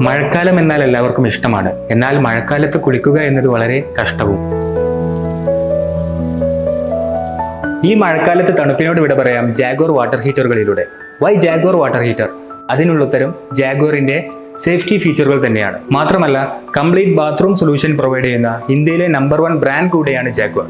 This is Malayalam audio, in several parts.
മഴക്കാലം എന്നാൽ എല്ലാവർക്കും ഇഷ്ടമാണ്. എന്നാൽ മഴക്കാലത്ത് കുളിക്കുക എന്നത് വളരെ കഷ്ടവും. ഈ മഴക്കാലത്ത് തണുപ്പിനോട് വിട പറയാം ജാഗ്വർ വാട്ടർ ഹീറ്ററുകളിലൂടെ. Why Jaguar water heater? അതിനുള്ള ഉത്തരം ജാഗ്വറിന്റെ സേഫ്റ്റി ഫീച്ചറുകൾ തന്നെയാണ്. മാത്രമല്ല, കംപ്ലീറ്റ് ബാത്റൂം സൊല്യൂഷൻ പ്രൊവൈഡ് ചെയ്യുന്ന ഇന്ത്യയിലെ നമ്പർ 1 ബ്രാൻഡ് കൂടെയാണ് ജാഗ്വർ.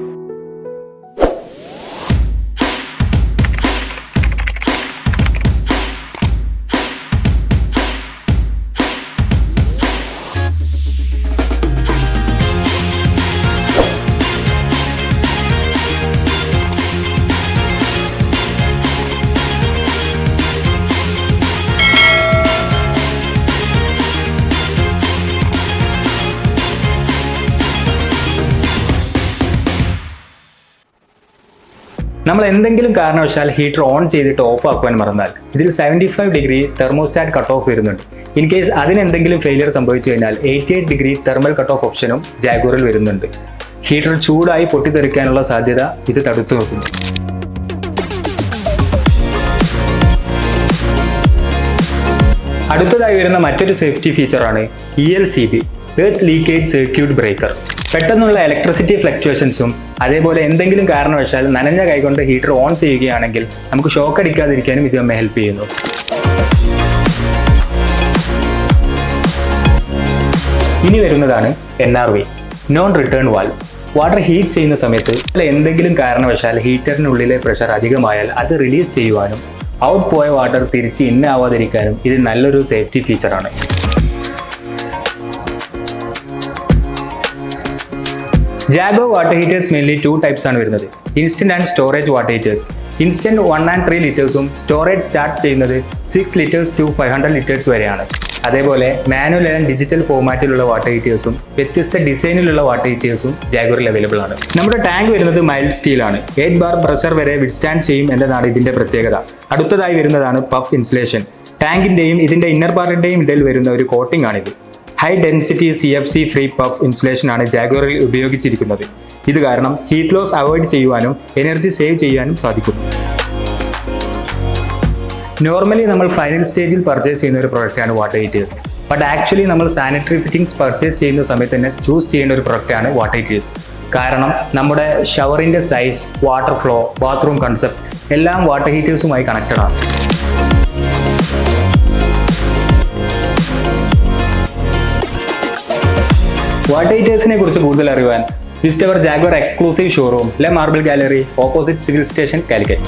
നമ്മൾ എന്തെങ്കിലും കാരണവശാൽ ഹീറ്റർ ഓൺ ചെയ്തിട്ട് ഓഫ് ആക്കുവാൻ മറന്നാൽ ഇതിൽ 75 ഡിഗ്രി തെർമോസ്റ്റാറ്റ് കട്ട് ഓഫ് വരുന്നുണ്ട്. ഇൻ കേസ് അതിനെന്തെങ്കിലും ഫെയിലിയർ സംഭവിച്ചു കഴിഞ്ഞാൽ 88 ഡിഗ്രി തെർമൽ കട്ട് ഓഫ് ഓപ്ഷനും ജാഗ്വറിൽ വരുന്നുണ്ട്. ഹീറ്റർ ചൂടായി പൊട്ടിത്തെറിക്കാനുള്ള സാധ്യത ഇത് തടുത്തു നിർത്തുന്നു. അടുത്തതായി വരുന്ന മറ്റൊരു സേഫ്റ്റി ഫീച്ചറാണ് ELCB, earth leakage circuit breaker. പെട്ടെന്നുള്ള ഇലക്ട്രിസിറ്റി ഫ്ലക്ച്വേഷൻസും അതേപോലെ എന്തെങ്കിലും കാരണവശാൽ നനഞ്ഞ കൈകൊണ്ട് ഹീറ്റർ ഓൺ ചെയ്യുകയാണെങ്കിൽ നമുക്ക് ഷോക്ക് അടിക്കാതിരിക്കാനും ഇത് നമ്മെ ഹെൽപ്പ് ചെയ്യുന്നു. ഇനി വരുന്നതാണ് NRV, non return valve. Water heat ചെയ്യുന്ന സമയത്ത് എന്തെങ്കിലും കാരണവശാൽ ഹീറ്ററിനുള്ളിലെ പ്രഷർ അധികമായാൽ അത് റിലീസ് ചെയ്യുവാനും ഔട്ട് പോയ വാട്ടർ തിരിച്ച് ഇൻ ആവാതിരിക്കാനും ഇത് നല്ലൊരു സേഫ്റ്റി ഫീച്ചറാണ്. Jaguar water heaters mainly 2 types ആണ് വരുന്നത്: instant and storage water heaters. Instant 1 and 3 ലിറ്റേഴ്സും സ്റ്റോറേജ് സ്റ്റാർട്ട് ചെയ്യുന്നത് 6 ലിറ്റേഴ്സ് to 500 ലിറ്റേഴ്സ് വരെയാണ്. അതേപോലെ മാനുവൽ ആൻഡ് ഡിജിറ്റൽ ഫോർമാറ്റിലുള്ള വാട്ടർ ഹീറ്റേഴ്സും വ്യത്യസ്ത ഡിസൈനിലുള്ള വാട്ടർ ഹീറ്റേഴ്സും ജാഗ്വറിൽ അവൈലബിൾ ആണ്. നമ്മുടെ ടാങ്ക് വരുന്നത് മൈൽഡ് സ്റ്റീൽ ആണ്. 8 bar പ്രഷർ വരെ വിഡ്സ്റ്റാൻഡ് ചെയ്യും എന്നതാണ് ഇതിന്റെ പ്രത്യേകത. അടുത്തതായി വരുന്നതാണ് പഫ് ഇൻസുലേഷൻ. ടാങ്കിന്റെയും ഇതിന്റെ ഇന്നർ പാർട്ടിന്റെയും ഇടയിൽ വരുന്ന ഒരു കോട്ടിംഗ് ആണിത്. High density CFC free puff insulation ആണ് ജാഗ്വറിൽ ഉപയോഗിച്ചിരിക്കുന്നത്. ഇത് കാരണം ഹീറ്റ് ലോസ് അവോയ്ഡ് ചെയ്യുവാനും എനർജി സേവ് ചെയ്യാനും സാധിക്കുന്നു. നോർമലി നമ്മൾ ഫൈനൽ സ്റ്റേജിൽ പർച്ചേസ് ചെയ്യുന്ന ഒരു പ്രൊഡക്റ്റാണ് വാട്ടർ ഹീറ്റേഴ്സ്. ബട്ട് ആക്ച്വലി നമ്മൾ സാനിറ്ററി ഫിറ്റിംഗ്സ് പർച്ചേസ് ചെയ്യുന്ന സമയത്ത് തന്നെ ചൂസ് ചെയ്യേണ്ട ഒരു പ്രൊഡക്റ്റാണ് വാട്ടർ ഹീറ്റേഴ്സ്. കാരണം നമ്മുടെ ഷവറിൻ്റെ size, water flow, bathroom concept എല്ലാം വാട്ടർ ഹീറ്റേഴ്സുമായി കണക്റ്റഡ് ആണ്. വാട്ടർ ഹീറ്റേഴ്സിനെ കുറിച്ച് കൂടുതൽ അറിയുവാൻ visit our Jaguar exclusive showroom, le marble gallery, opposite civil station, Calicut.